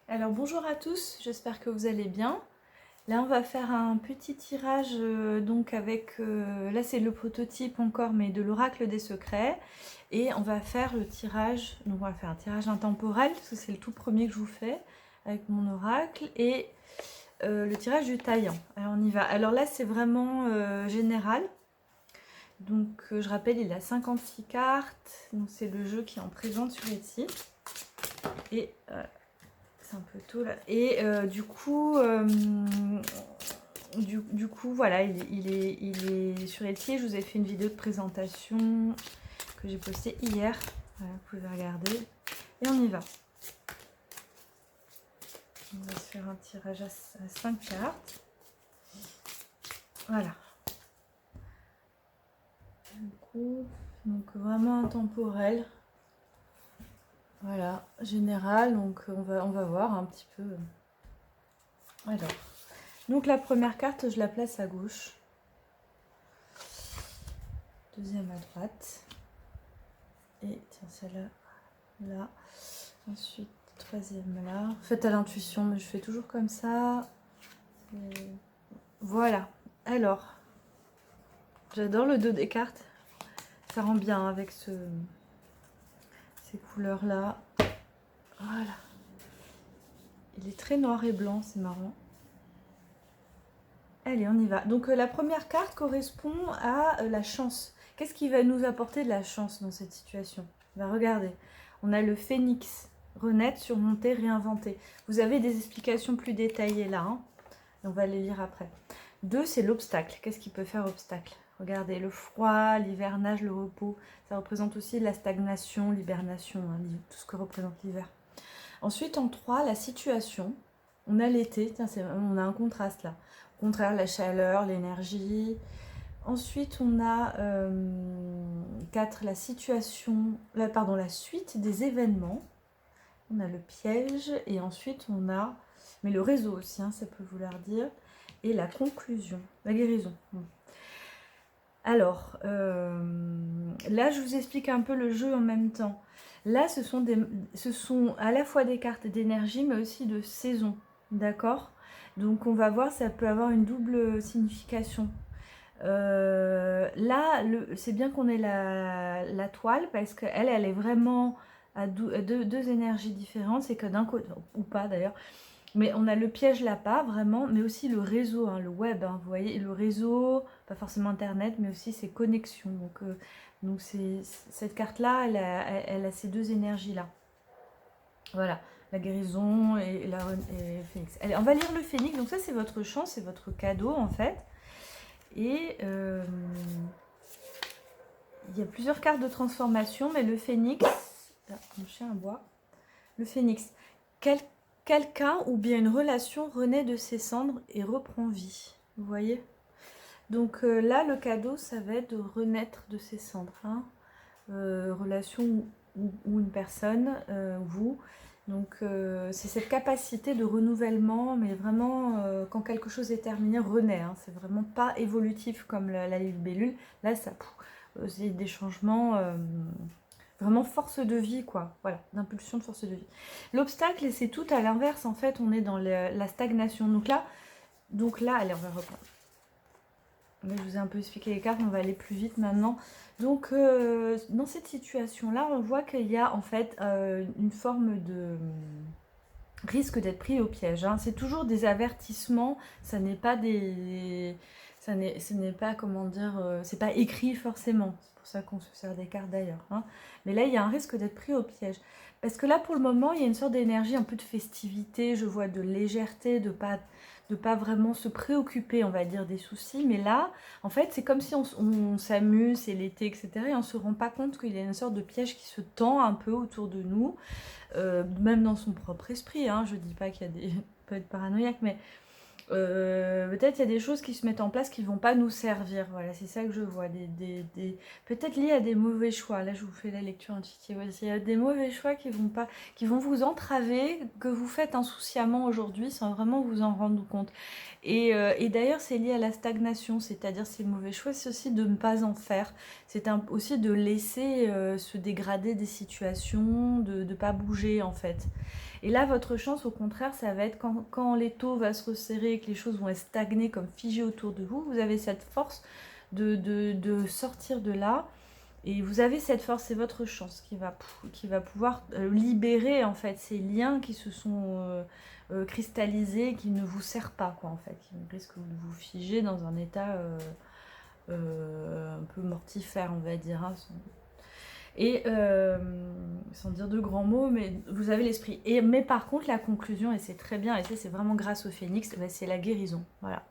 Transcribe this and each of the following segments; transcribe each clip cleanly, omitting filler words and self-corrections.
Alors bonjour à tous, j'espère que vous allez bien. Là on va faire un petit tirage donc avec, là c'est le prototype encore mais de l'oracle des secrets. Et on va faire le tirage, donc on va faire un tirage intemporel parce que c'est le tout premier que je vous fais avec mon oracle. Et le tirage du taillant. Alors on y va. Alors là c'est vraiment général. Donc je rappelle il a 56 cartes, donc c'est le jeu qui en présente sur Etsy. Et c'est un peu tôt là. Et du coup, voilà, il est sur Etsy. Je vous ai fait une vidéo de présentation que j'ai postée hier. Voilà, vous pouvez regarder. Et on y va. On va se faire un tirage à 5 cartes. Voilà. Du coup, donc vraiment intemporel. Voilà, général. Donc on va voir un petit peu. Alors, donc la première carte, je la place à gauche. Deuxième à droite. Et tiens, celle-là, là. Ensuite, troisième là. Faites à l'intuition, mais je fais toujours comme ça. Et voilà. Alors, j'adore le dos des cartes. Ça rend bien avec ces couleurs-là. Voilà. Il est très noir et blanc, c'est marrant. Allez, on y va. Donc, la première carte correspond à la chance. Qu'est-ce qui va nous apporter de la chance dans cette situation? Regardez. On a le phénix. Renaître, surmonter, réinventer. Vous avez des explications plus détaillées là. Hein. On va les lire après. 2, c'est l'obstacle. Qu'est-ce qui peut faire obstacle? Regardez, le froid, l'hivernage, le repos. Ça représente aussi la stagnation, l'hibernation, hein, tout ce que représente l'hiver. Ensuite, en 3, la situation. On a l'été. Tiens, on a un contraste là. Au contraire, la chaleur, l'énergie. Ensuite, on a 4, la situation, la suite des événements. On a le piège et ensuite on a, mais le réseau aussi, hein, ça peut vouloir dire, et la conclusion, la guérison. Alors, là je vous explique un peu le jeu en même temps. Là ce sont à la fois des cartes d'énergie mais aussi de saison, d'accord? Donc on va voir, ça peut avoir une double signification. Là, c'est bien qu'on ait la toile parce qu'elle est vraiment à deux énergies différentes. C'est que d'un côté, ou pas d'ailleurs, mais on a le piège là-bas vraiment, mais aussi le réseau, hein, le web. Hein, vous voyez, le réseau, pas forcément Internet, mais aussi ses connexions. Donc cette carte-là, elle a ces deux énergies-là. Voilà, la guérison et le phénix. Allez, on va lire le phénix. Donc ça, c'est votre chance, c'est votre cadeau en fait. Et il y a plusieurs cartes de transformation, mais le phénix, mon chien aboie, le phénix, quelqu'un ou bien une relation renaît de ses cendres et reprend vie. Vous voyez? Donc là, le cadeau, ça va être de renaître de ses cendres. Hein. Relation ou une personne, vous. Donc c'est cette capacité de renouvellement, mais vraiment quand quelque chose est terminé, renaît. Hein. C'est vraiment pas évolutif comme la libellule. Là, c'est des changements, vraiment force de vie, quoi. Voilà, d'impulsion de force de vie. L'obstacle, c'est tout à l'inverse. En fait, on est dans la stagnation. Donc là, allez, on va reprendre. Là, je vous ai un peu expliqué les cartes, on va aller plus vite maintenant. Donc, dans cette situation-là, on voit qu'il y a en fait une forme de risque d'être pris au piège. Hein. C'est toujours des avertissements, ça n'est pas des... Ce n'est pas, comment dire, c'est pas écrit forcément. C'est pour ça qu'on se sert des cartes d'ailleurs. Hein. Mais là, il y a un risque d'être pris au piège. Parce que là, pour le moment, il y a une sorte d'énergie, un peu de festivité, je vois de légèreté, de pas vraiment se préoccuper, on va dire, des soucis. Mais là, en fait, c'est comme si on s'amuse, c'est l'été, etc. Et on ne se rend pas compte qu'il y a une sorte de piège qui se tend un peu autour de nous, même dans son propre esprit. Hein. Je ne dis pas qu'il y a des... peut être paranoïaque, mais peut-être il y a des choses qui se mettent en place qui ne vont pas nous servir. Voilà, c'est ça que je vois. Peut-être lié à des mauvais choix. Là, je vous fais la lecture intuitive aussi. Il y a des mauvais choix qui vont vous entraver, que vous faites insouciamment aujourd'hui sans vraiment vous en rendre compte. Et d'ailleurs, c'est lié à la stagnation, c'est-à-dire ces mauvais choix, c'est aussi de ne pas en faire. C'est aussi de laisser se dégrader des situations, de ne pas bouger en fait. Et là, votre chance, au contraire, ça va être quand l'étau va se resserrer, que les choses vont être stagnées comme figées autour de vous, vous avez cette force de sortir de là. Et vous avez cette force, c'est votre chance qui va pouvoir libérer en fait ces liens qui se sont cristallisés, qui ne vous servent pas, quoi, en fait, qui risquent de vous figer dans un état un peu mortifère, on va dire. Hein. Et sans dire de grands mots, mais vous avez l'esprit. Mais par contre, la conclusion, et c'est très bien, et c'est vraiment grâce au phénix, bah, c'est la guérison. Voilà.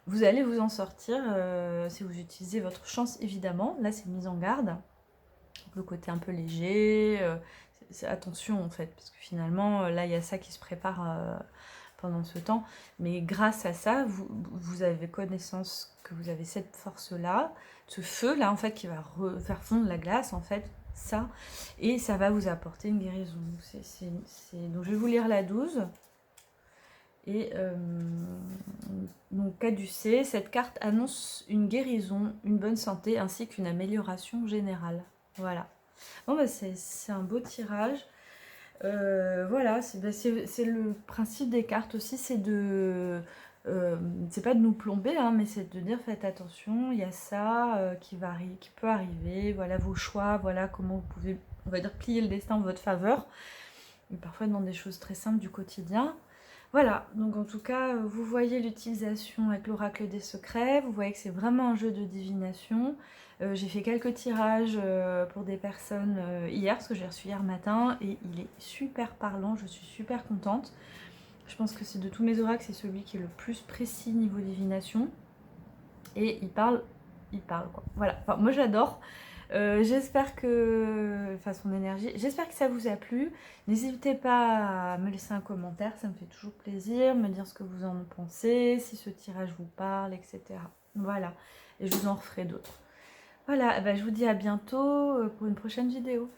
Vous allez vous en sortir si vous utilisez votre chance, évidemment. Là, c'est mise en garde. Le côté un peu léger. Attention, en fait, parce que finalement, là, il y a ça qui se prépare pendant ce temps. Mais grâce à ça, vous avez connaissance que vous avez cette force-là, ce feu-là, en fait, qui va faire fondre la glace, en fait, ça. Et ça va vous apporter une guérison. Donc, je vais vous lire la 12. Et donc caducée, cette carte annonce une guérison, une bonne santé ainsi qu'une amélioration générale. Voilà. Bon bah c'est un beau tirage. Voilà, c'est le principe des cartes aussi, c'est c'est pas de nous plomber, hein, mais c'est de dire faites attention, il y a ça qui peut arriver, voilà vos choix, voilà comment vous pouvez, on va dire, plier le destin en votre faveur. Et parfois dans des choses très simples du quotidien. Voilà, donc en tout cas, vous voyez l'utilisation avec l'oracle des secrets, vous voyez que c'est vraiment un jeu de divination. J'ai fait quelques tirages pour des personnes hier, parce que j'ai reçu hier matin, et il est super parlant, je suis super contente. Je pense que c'est de tous mes oracles, c'est celui qui est le plus précis niveau divination. Et il parle quoi. Voilà, enfin, moi j'adore. J'espère que, enfin son énergie, j'espère que ça vous a plu. N'hésitez pas à me laisser un commentaire, ça me fait toujours plaisir, me dire ce que vous en pensez, si ce tirage vous parle, etc. Voilà, et je vous en referai d'autres. Voilà, bah, je vous dis à bientôt pour une prochaine vidéo.